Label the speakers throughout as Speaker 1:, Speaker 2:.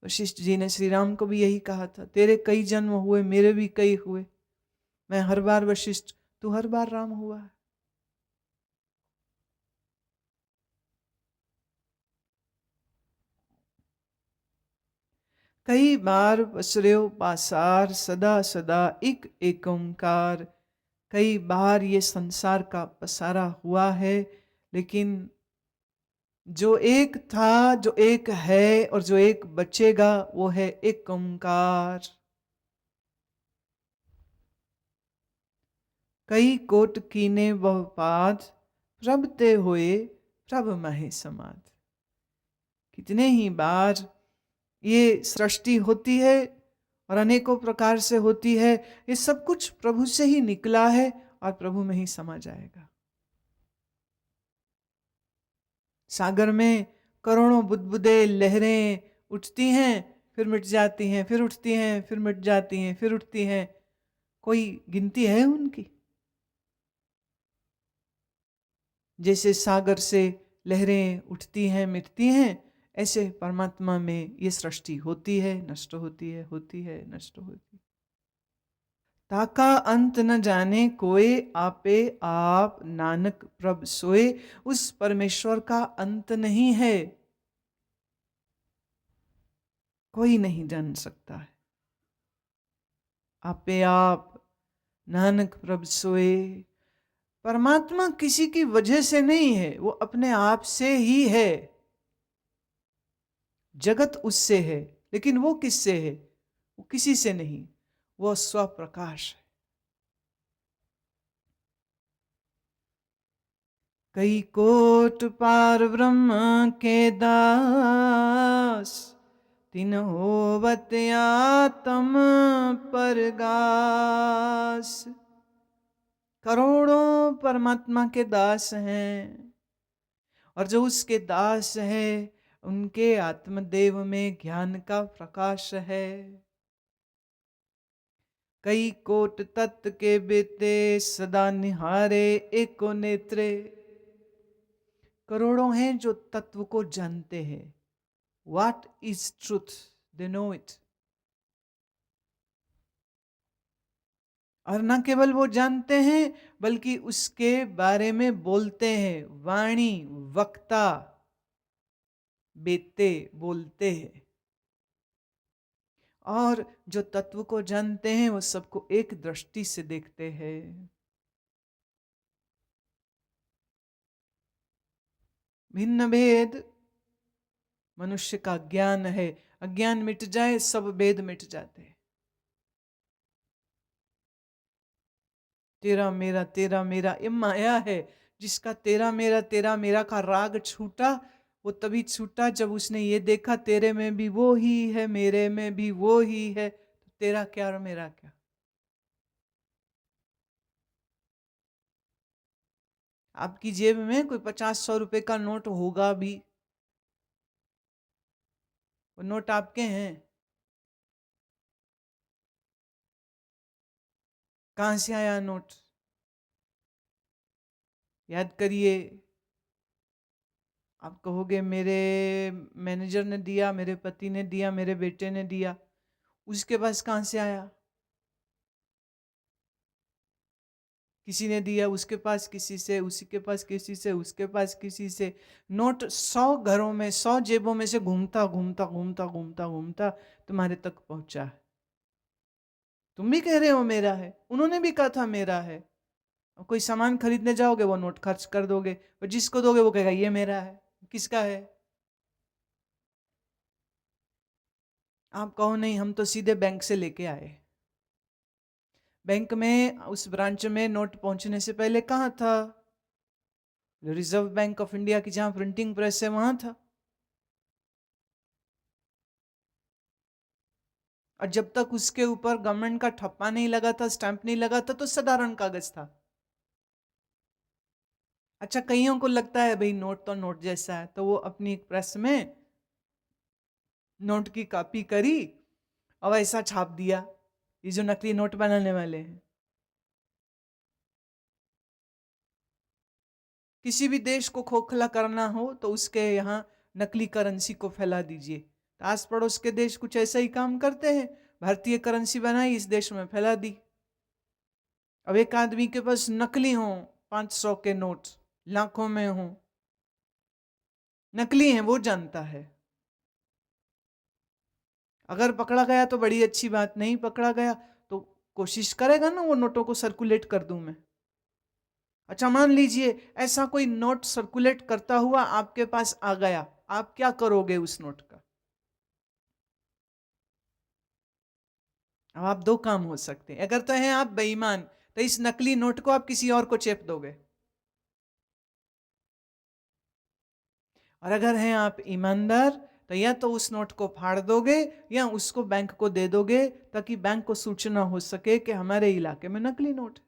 Speaker 1: वशिष्ठ जी ने श्री राम को भी यही कहा था, तेरे कई जन्म हुए, मेरे भी कई हुए, मैं हर बार वशिष्ठ, तू हर बार राम हुआ है। कई बार पसर्यो पासार, सदा सदा एक एक ओंकार। कई बार ये संसार का पसारा हुआ है, लेकिन जो एक था, जो एक है और जो एक बचेगा, वो है एक ओंकार। कई कोट कीने वह पाद, प्रभते हुए प्रभ महे समाध। कितने ही बार ये सृष्टि होती है और अनेकों प्रकार से होती है, ये सब कुछ प्रभु से ही निकला है और प्रभु में ही समा जाएगा। सागर में करोड़ों बुदबुदे लहरें उठती हैं, फिर मिट जाती हैं, फिर उठती हैं, फिर मिट जाती हैं, फिर उठती हैं, कोई गिनती है उनकी? जैसे सागर से लहरें उठती हैं, मिटती हैं, ऐसे परमात्मा में ये सृष्टि होती है, नष्ट होती है, होती है, नष्ट होती है। ताका अंत न जाने कोई, आपे आप नानक प्रभ सोए। उस परमेश्वर का अंत नहीं है, कोई नहीं जान सकता है। आपे आप नानक प्रभ सोए। परमात्मा किसी की वजह से नहीं है, वो अपने आप से ही है। जगत उससे है, लेकिन वो किससे है? वो किसी से नहीं, वो स्वप्रकाश है। कई कोट पार ब्रह्म के दास, तिन होवत आत्म परगास। करोड़ों परमात्मा के दास हैं, और जो उसके दास है उनके आत्मदेव में ज्ञान का प्रकाश है। कई कोट तत्व के बेते, सदा निहारे एको नेत्रे। करोड़ों हैं जो तत्व को जानते हैं। What is truth? They know it. और न केवल वो जानते हैं, बल्कि उसके बारे में बोलते हैं। वाणी, वक्ता, बेते, बोलते हैं। और जो तत्व को जानते हैं वो सबको एक दृष्टि से देखते हैं। भिन्न भेद मनुष्य का ज्ञान है। अज्ञान मिट जाए, सब भेद मिट जाते हैं। तेरा मेरा ये माया है। जिसका तेरा मेरा का राग छूटा, वो तभी छूटा जब उसने ये देखा तेरे में भी वो ही है, मेरे में भी वो ही है, तो तेरा क्या और मेरा क्या। आपकी जेब में कोई 50-100 रुपए का नोट होगा भी, वो नोट आपके हैं। कहां से आया नोट? याद करिए। आप कहोगे मेरे मैनेजर ने दिया, मेरे पति ने दिया, मेरे बेटे ने दिया। उसके पास कहां से आया? किसी ने दिया, उसके पास किसी से, उसी के पास किसी से, उसके पास किसी से। नोट 100 घरों में, 100 जेबों में से घूमता घूमता घूमता घूमता घूमता तुम्हारे तक पहुंचा है। तुम भी कह रहे हो मेरा है, उन्होंने भी कहा था मेरा है। और कोई सामान खरीदने जाओगे, वो नोट खर्च कर दोगे, और जिसको दोगे वो कहेगा ये मेरा है। किसका है? आप कहो नहीं, हम तो सीधे बैंक से लेके आए। बैंक में, उस ब्रांच में नोट पहुंचने से पहले कहां था? रिजर्व बैंक ऑफ इंडिया की जहां प्रिंटिंग प्रेस है वहां था। और जब तक उसके ऊपर गवर्नमेंट का ठप्पा नहीं लगा था, स्टैंप नहीं लगा था, तो साधारण कागज था। अच्छा, कईयों को लगता है भाई नोट तो नोट जैसा है, तो वो अपनी एक प्रेस में नोट की कॉपी करी और ऐसा छाप दिया। ये जो नकली नोट बनाने वाले हैं, किसी भी देश को खोखला करना हो तो उसके यहाँ नकली करेंसी को फैला दीजिए, तो आस पड़ोस के देश कुछ ऐसा ही काम करते हैं, भारतीय करेंसी बनाई, इस देश में फैला दी। अब एक आदमी के पास नकली हों 500 के नोट, लाखों में हों, नकली हैं वो जानता है। अगर पकड़ा गया तो बड़ी अच्छी बात, नहीं पकड़ा गया तो कोशिश करेगा ना वो नोटों को सर्कुलेट कर दूं मैं। अच्छा मान लीजिए ऐसा कोई नोट सर्कुलेट करता हुआ आपके पास आ गया, आप क्या करोगे उस नोट का? अब आप दो काम हो सकते हैं। अगर तो हैं आप बेईमान, तो इस नकली नोट को आप किसी और को चेप दोगे, और अगर हैं आप ईमानदार तो या तो उस नोट को फाड़ दोगे या उसको बैंक को दे दोगे, ताकि बैंक को सूचना हो सके कि हमारे इलाके में नकली नोट है।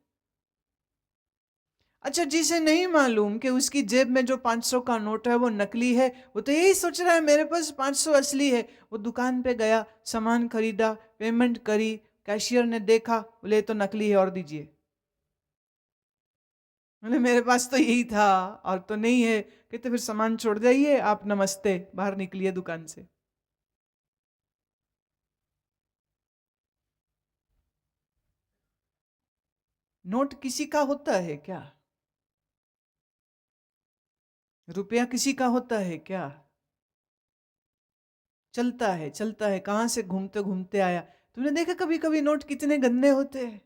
Speaker 1: अच्छा, जिसे नहीं मालूम कि उसकी जेब में जो 500 का नोट है वो नकली है, वो तो यही सोच रहा है मेरे पास 500 असली है। वो दुकान पे गया, सामान खरीदा, पेमेंट करी, कैशियर ने देखा, बोले ये तो नकली है और दीजिए। बोले मेरे पास तो यही था और तो नहीं है। कहते फिर सामान छोड़ जाइए आप, नमस्ते, बाहर निकलिए दुकान से। नोट किसी का होता है क्या? रुपया किसी का होता है क्या? चलता है, चलता है, कहां से घूमते घूमते आया। तुमने देखा कभी कभी नोट कितने गंदे होते हैं,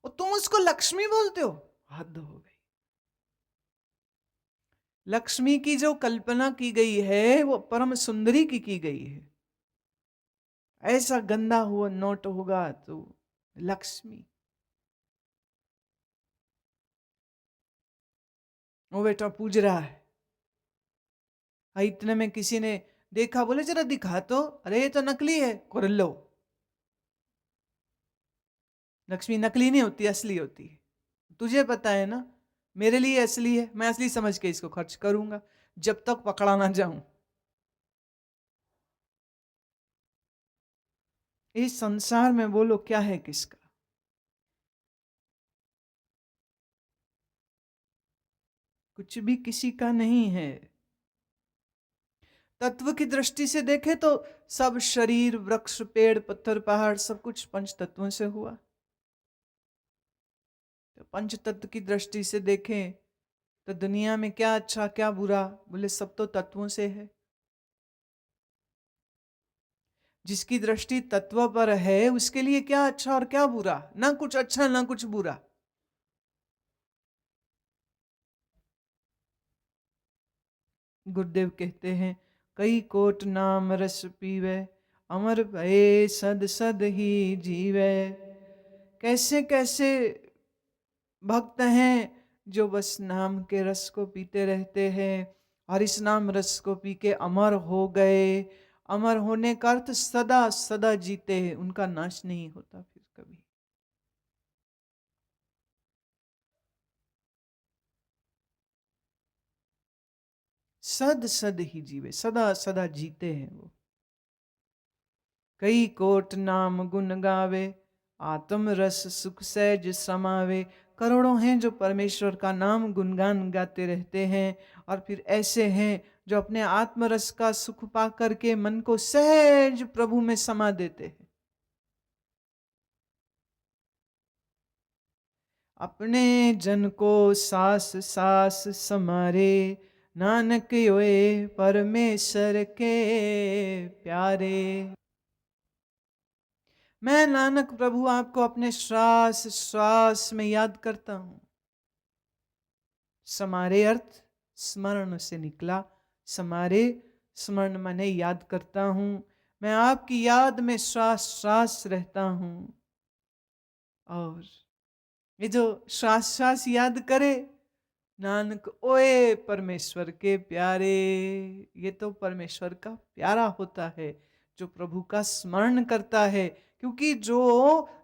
Speaker 1: और तुम उसको लक्ष्मी बोलते हो? हद हो गई। लक्ष्मी की जो कल्पना की गई है वो परम सुंदरी की गई है। ऐसा गंदा हुआ नोट होगा तो लक्ष्मी। वो बेटा पूज रहा है, इतने में किसी ने देखा, बोले जरा दिखा तो, अरे ये तो नकली है, कर लो। लक्ष्मी नकली नहीं होती, असली होती है। तुझे पता है ना, मेरे लिए असली है, मैं असली समझ के इसको खर्च करूंगा जब तक पकड़ा ना जाऊं। इस संसार में बोलो क्या है किसका? कुछ भी किसी का नहीं है। तत्व की दृष्टि से देखें तो सब शरीर, वृक्ष, पेड़, पत्थर, पहाड़, सब कुछ पंच तत्वों से हुआ। तो पंच तत्व की दृष्टि से देखें तो दुनिया में क्या अच्छा क्या बुरा, बोले सब तो तत्वों से है। जिसकी दृष्टि तत्व पर है उसके लिए क्या अच्छा और क्या बुरा, ना कुछ अच्छा ना कुछ बुरा। गुरुदेव कहते हैं, कई कोट नाम रस पीवे, अमर भये सद सद ही जीवे। कैसे कैसे भक्त हैं जो बस नाम के रस को पीते रहते हैं, और इस नाम रस को पी के अमर हो गए। अमर होने का अर्थ सदा सदा जीते हैं, उनका नाश नहीं होता फिर कभी। सद सद ही जीवे, सदा सदा जीते हैं वो। कई कोट नाम गुण गावे, आत्म रस सुख सहज समावे। करोड़ों हैं जो परमेश्वर का नाम गुणगान गाते रहते हैं, और फिर ऐसे हैं जो अपने आत्मरस का सुख पा करके मन को सहज प्रभु में समा देते हैं। अपने जन को सास सास समारे, नानक योए परमेश्वर के प्यारे। मैं नानक प्रभु आपको अपने श्वास श्वास में याद करता हूं। समारे अर्थ स्मरण से निकला। समारे, स्मरण माने याद करता हूं। मैं आपकी याद में श्वास श्वास रहता हूं। और ये जो श्वास श्वास याद करे, नानक ओए परमेश्वर के प्यारे। ये तो परमेश्वर का प्यारा होता है जो प्रभु का स्मरण करता है। क्योंकि जो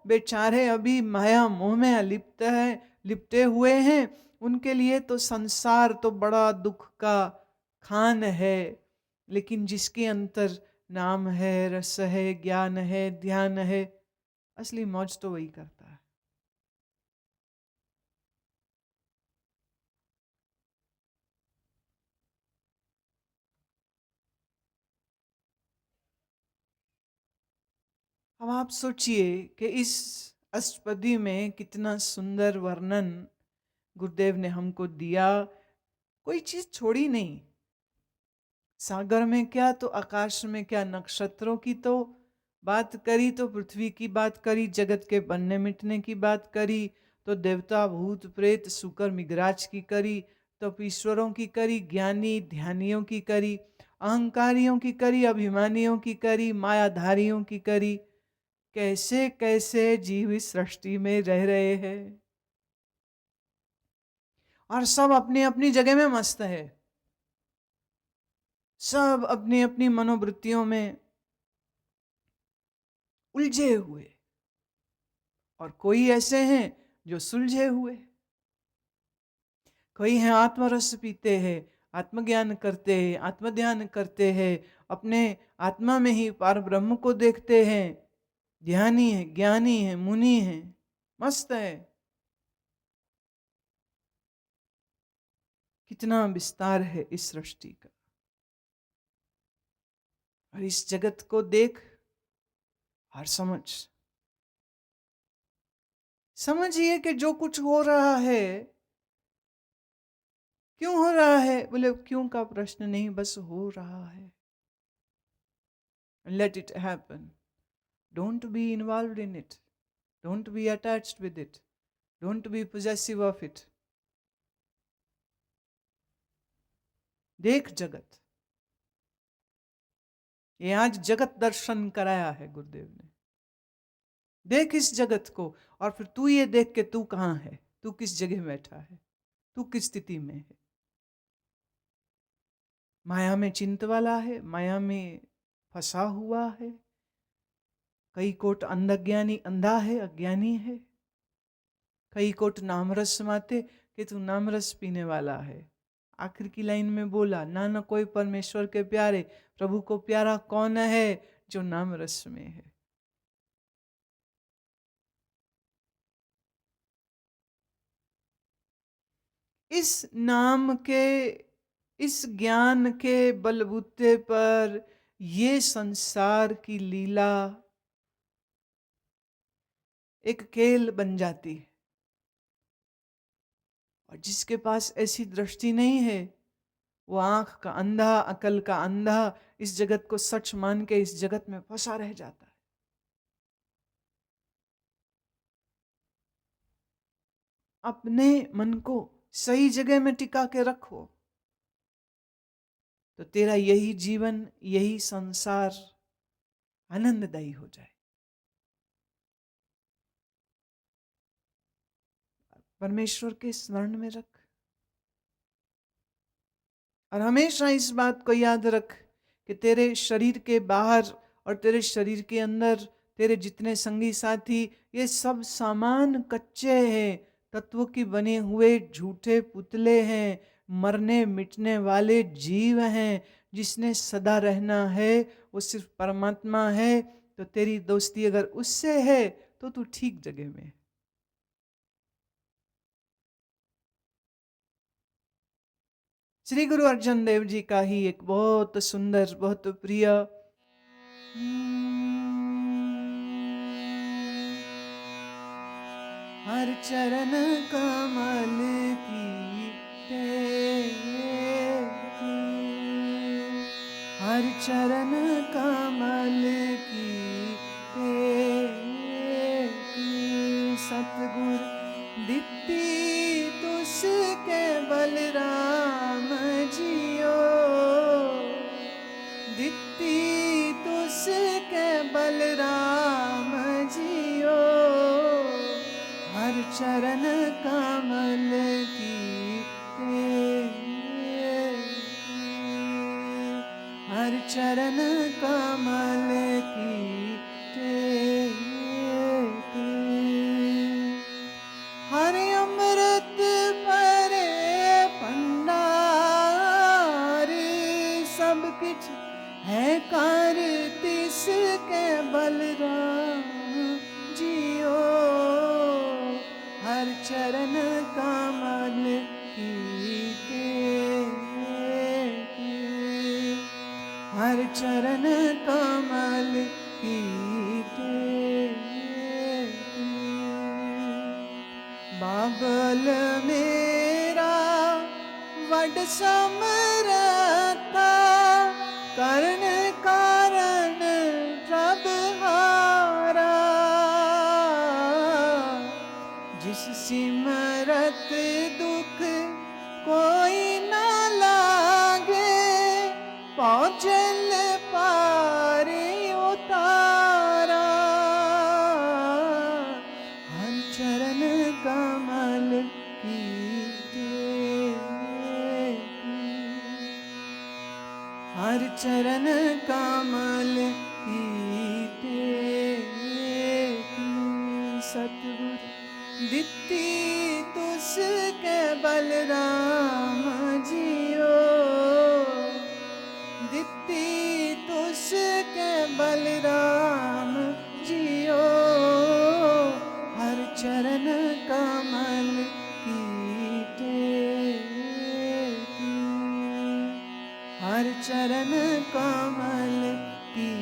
Speaker 1: बेचारे अभी माया मोह में लिप्त है, लिपटे हुए हैं, उनके लिए तो संसार तो बड़ा दुख का खान है। लेकिन जिसके अंतर नाम है, रस है, ज्ञान है, ध्यान है, असली मौज तो वही करता है। अब आप सोचिए कि इस अष्टपदी में कितना सुंदर वर्णन गुरुदेव ने हमको दिया। कोई चीज छोड़ी नहीं। सागर में क्या तो आकाश में क्या, नक्षत्रों की तो बात करी, तो पृथ्वी की बात करी, जगत के बनने मिटने की बात करी, तो देवता भूत प्रेत सुकर मिगराज की करी, तो ईश्वरों की करी, ज्ञानी ध्यानियों की करी, अहंकारियों की करी, अभिमानियों की करी, मायाधारियों की करी। कैसे कैसे जीव इस सृष्टि में रह रहे हैं और सब अपनी अपनी जगह में मस्त है। सब अपनी अपनी मनोवृत्तियों में उलझे हुए, और कोई ऐसे हैं जो सुलझे हुए, कोई हैं आत्मरस पीते हैं, आत्मज्ञान करते हैं, आत्मध्यान करते हैं, अपने आत्मा में ही पार ब्रह्म को देखते हैं, ध्यानी है, ज्ञानी है, मुनि है, मस्त है। कितना विस्तार है इस सृष्टि का। और इस जगत को देख और समझिए कि जो कुछ हो रहा है, क्यों हो रहा है? बोले क्यों का प्रश्न नहीं, बस हो रहा है। Let it happen. Don't be involved in it, don't be attached with it, don't be possessive of it. देख जगत। ये आज जगत दर्शन कराया है गुरुदेव ने। देख इस जगत को, और फिर तू ये देख के तू कहाँ है, तू किस जगह बैठा है, तू किस स्थिति में है। माया में चिंत वाला है, माया में फंसा हुआ है। कई कोट अंधज्ञानी अंधा है, अज्ञानी है। कई कोट नामरस माते कि तू नामरस पीने वाला है। आखिर की लाइन में बोला, ना ना कोई परमेश्वर के प्यारे, प्रभु को प्यारा कौन है, जो नामरस में है। इस नाम के, इस ज्ञान के बलबूते पर ये संसार की लीला एक खेल बन जाती है। और जिसके पास ऐसी दृष्टि नहीं है, वो आंख का अंधा, अकल का अंधा, इस जगत को सच मान के इस जगत में फंसा रह जाता है। अपने मन को सही जगह में टिका के रखो, तो तेरा यही जीवन, यही संसार आनंददायी हो जाए। परमेश्वर के स्मरण में रख, और हमेशा इस बात को याद रख कि तेरे शरीर के बाहर और तेरे शरीर के अंदर तेरे जितने संगी साथी, ये सब सामान कच्चे हैं, तत्वों की बने हुए झूठे पुतले हैं, मरने मिटने वाले जीव हैं। जिसने सदा रहना है वो सिर्फ परमात्मा है। तो तेरी दोस्ती अगर उससे है तो तू ठीक जगह में है। श्री गुरु अर्जन देव जी का ही एक बहुत सुंदर, बहुत प्रिय हर चरण कमल की टेक, हर चरण कमल की टेक, सतगुर दित्ती तुसके बलराम जियो, दित्ती तुसके बलराम जियो, हर चरण कमल की टेक, हर चरण कमल की टेक, हर अमृत परे भंडार, सब किछ है कार तिसके बलराम जियो, हर चरण कमल की टेक, हर चरण कमल की टेक। बाबल मेरा वड समरथा, करण कारण प्रभ हारा। जिस सिमरत दुख कोई न लागे, पौजल पारे उतारा। हर चरण कमल की हर चरण कमल की सतगुरु दित्ती तुसके बलराम जियो, दित्ती तुसके बलराम जियो। हर चरण कमल की हर चरण कमल की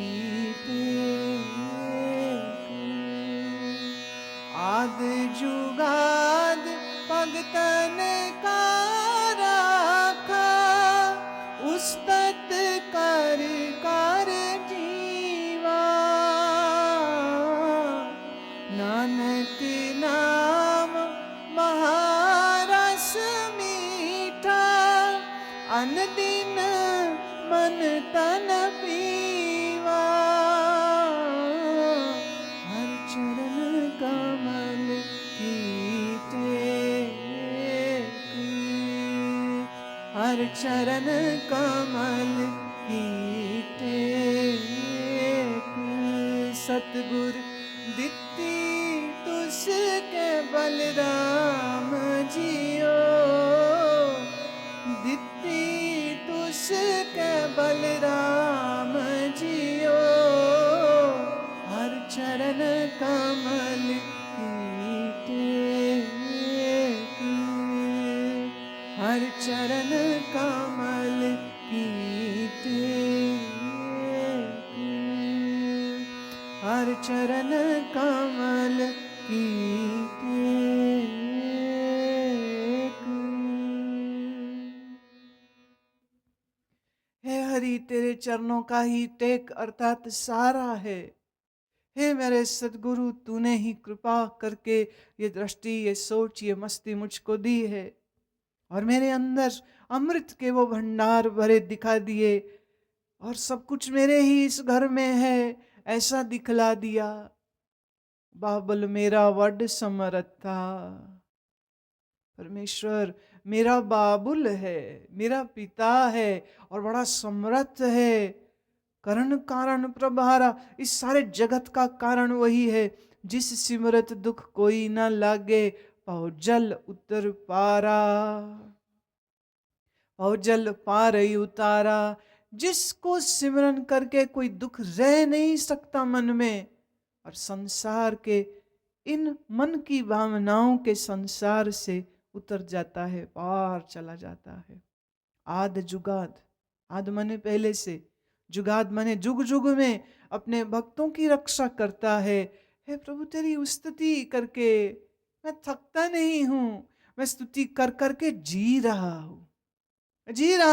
Speaker 1: आद जुगाद भगतन का राखा, उस्तत कर कर जीवा। नानक नाम महारस मीठा, अनदिन मन तन पीवा। हर चरण कमल की हर चरण कमल की सतगुर दित्ती तुसके बलराम जियो, दित्ती तुसके बलराम जियो। हर चरण कमल की हर चरण कमल की हर चरण कमल की हे हरि, तेरे चरणों का ही टेक अर्थात सहारा है। हे मेरे सदगुरु, तूने ही कृपा करके ये दृष्टि, ये सोच, ये मस्ती मुझको दी है, और मेरे अंदर अमृत के वो भंडार भरे दिखा दिए, और सब कुछ मेरे ही इस घर में है ऐसा दिखला दिया। बाबल मेरा वड समरथा, परमेश्वर मेरा बाबुल है, मेरा पिता है और बड़ा समर्थ है। करण कारण प्रभारा, इस सारे जगत का कारण वही है। जिस सिमरत दुख कोई ना लागे, पाओ जल उतर पारा, पाओ जल पार ही उतारा। जिसको सिमरन करके कोई दुख रह नहीं सकता मन में, और संसार के इन मन की भावनाओं के संसार से उतर जाता है, पार चला जाता है। आद जुगाद, आद मने पहले से, जुगाद मने जुग जुग में अपने भक्तों की रक्षा करता है। हे प्रभु, तेरी स्तुति करके मैं थकता नहीं हूं, मैं स्तुति कर करके जी रहा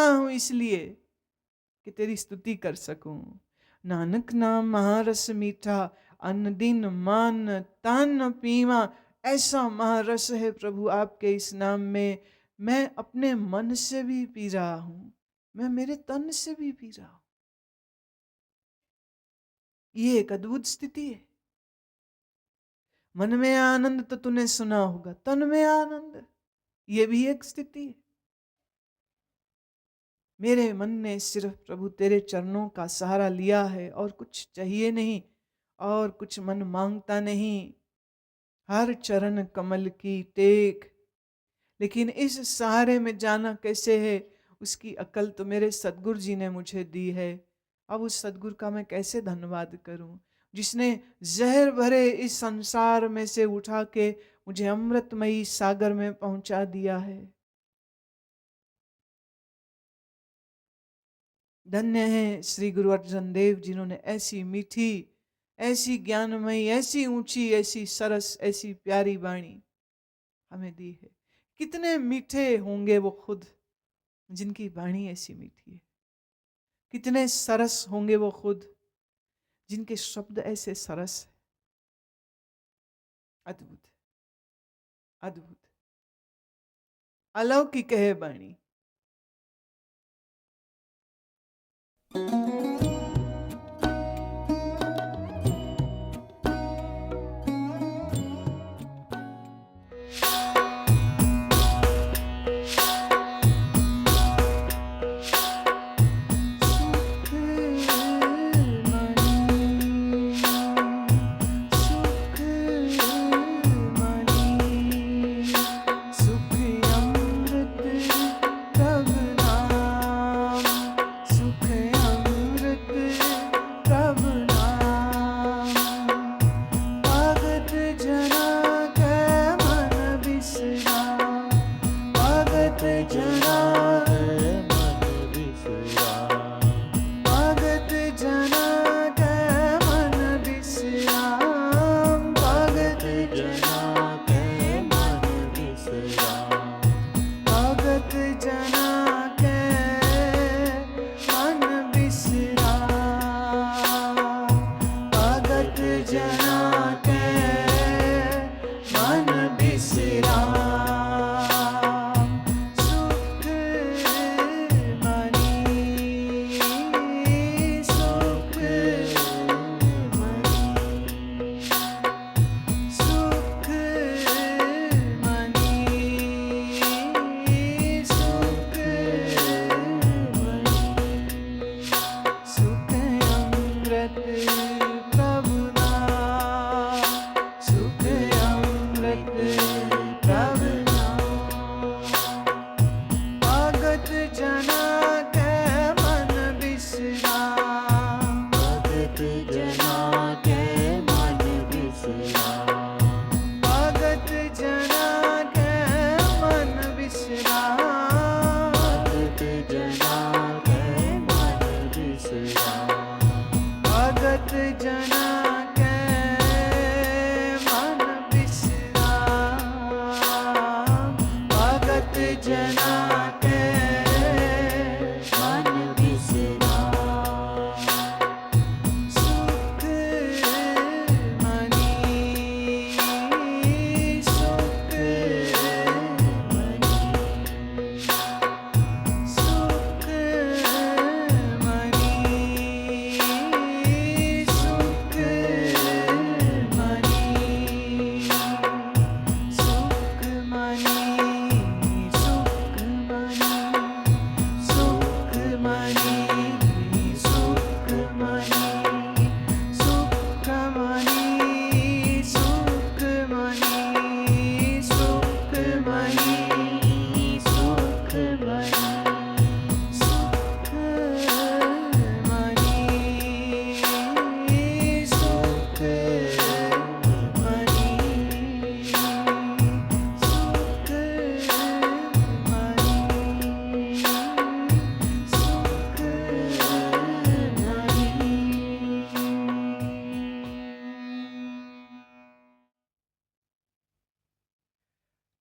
Speaker 1: हूं इसलिए कि तेरी स्तुति कर सकूं। नानक नाम महारस मीठा, अन्न दिन मान तन पीवा। ऐसा महारस है प्रभु आपके इस नाम में। मैं अपने मन से भी पी रहा हूं, मैं मेरे तन से भी पी रहा हूं। ये एक अद्भुत स्थिति है। मन में आनंद तो तूने सुना होगा, तन में आनंद, ये भी एक स्थिति है। मेरे मन ने सिर्फ प्रभु तेरे चरणों का सहारा लिया है, और कुछ चाहिए नहीं, और कुछ मन मांगता नहीं। हर चरण कमल की टेक। लेकिन इस सहारे में जाना कैसे है, उसकी अकल तो मेरे सदगुरु जी ने मुझे दी है। अब उस सदगुरु का मैं कैसे धन्यवाद करूं, जिसने जहर भरे इस संसार में से उठा के मुझे अमृतमयी सागर में पहुंचा दिया है। धन्य है श्री गुरु अर्जन देव, जिन्होंने ऐसी मीठी, ऐसी ज्ञानमयी, ऐसी ऊंची, ऐसी सरस, ऐसी प्यारी वाणी हमें दी है। कितने मीठे होंगे वो खुद जिनकी वाणी ऐसी मीठी है। कितने सरस होंगे वो खुद जिनके शब्द ऐसे सरस है। अद्भुत, अद्भुत, अलौकिक है वाणी।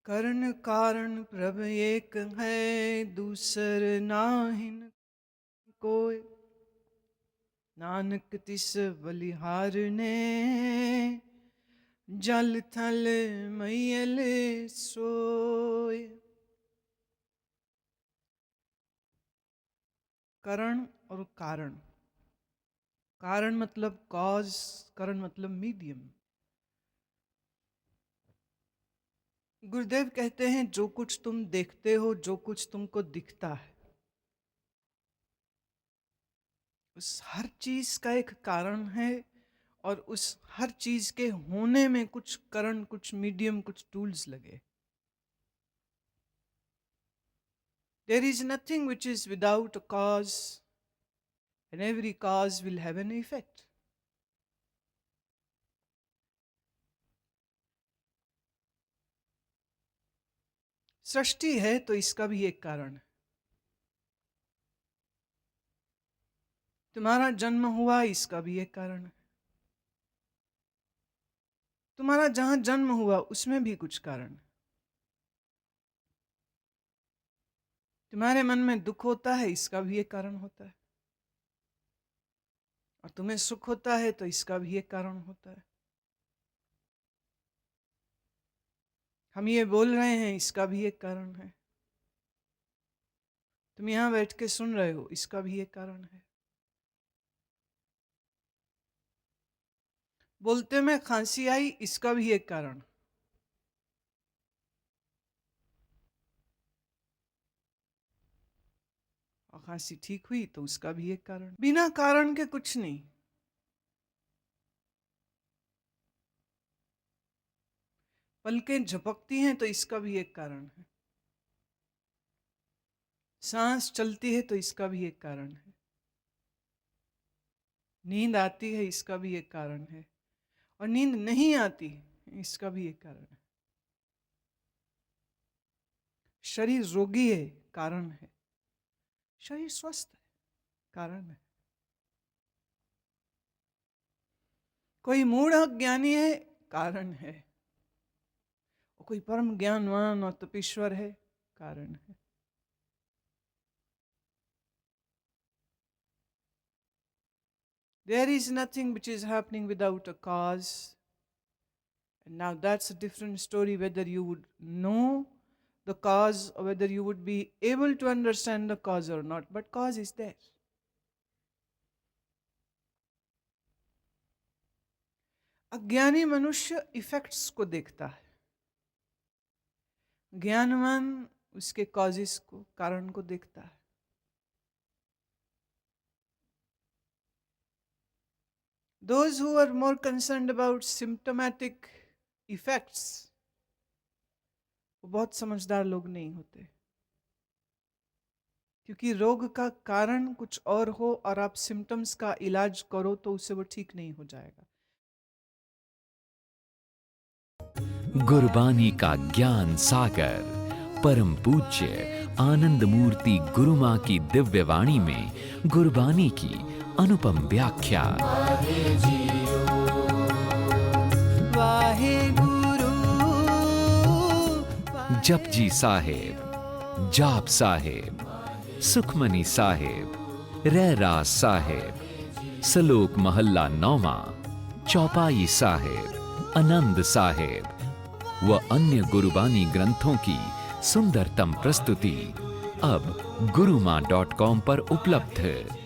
Speaker 1: करण कारण प्रभ एक है, दूसर नाहिन कोय। नानक तिस बलिहार ने, जल थल मैयल सोय। करण और कारण। कारण मतलब कॉज, करण मतलब मीडियम। गुरुदेव कहते हैं जो कुछ तुम देखते हो, जो कुछ तुमको दिखता है, उस हर चीज का एक कारण है और उस हर चीज के होने में कुछ कारण, कुछ मीडियम, कुछ टूल्स लगे। There is nothing which is without a cause, and every cause will have an effect. सृष्टि है तो इसका भी एक कारण है। तुम्हारा जन्म हुआ, इसका भी एक कारण है। तुम्हारा जहां जन्म हुआ उसमें भी कुछ कारण है। तुम्हारे मन में दुख होता है, इसका भी एक कारण होता है, और तुम्हें सुख होता है तो इसका भी एक कारण होता है। हम ये बोल रहे हैं, इसका भी एक कारण है। तुम यहां बैठ के सुन रहे हो, इसका भी एक कारण है। बोलते में खांसी आई, इसका भी एक कारण। और खांसी ठीक हुई तो उसका भी एक कारण। बिना कारण के कुछ नहीं। पलकें झपकती हैं तो इसका भी एक कारण है। सांस चलती है तो इसका भी एक कारण है। नींद आती है, इसका भी एक कारण है। और नींद नहीं आती, इसका भी एक कारण है। शरीर रोगी है, कारण है। शरीर स्वस्थ है, कारण है। कोई मूढ़ ज्ञानी है, कारण है। और कोई परम ज्ञानवान और तपीश्वर है, कारण है। There is nothing which is happening without a cause. And now that's a different story, whether you would know the cause or whether you would be able to understand the cause or not. But cause is there. अज्ञानी मनुष्य effects को देखता है, ज्ञानवान उसके causes को, कारण को देखता है। Those who are more concerned about symptomatic effects, वो बहुत समझदार लोग नहीं होते, क्योंकि रोग का कारण कुछ और हो और आप सिम्टम्स का इलाज करो तो उससे वो ठीक नहीं हो जाएगा।
Speaker 2: गुरबानी का ज्ञान सागर परम पूज्य आनंद मूर्ति गुरु मां की दिव्य वाणी में गुरबानी की अनुपम व्याख्या। जपजी साहेब, जाप साहेब, सुखमनी साहेब, रहरास साहेब, सलोक महल्ला नौमा, चौपाई साहेब, आनंद साहेब व अन्य गुरबानी ग्रंथों की सुंदरतम प्रस्तुति अब गुरुमां.com पर उपलब्ध है।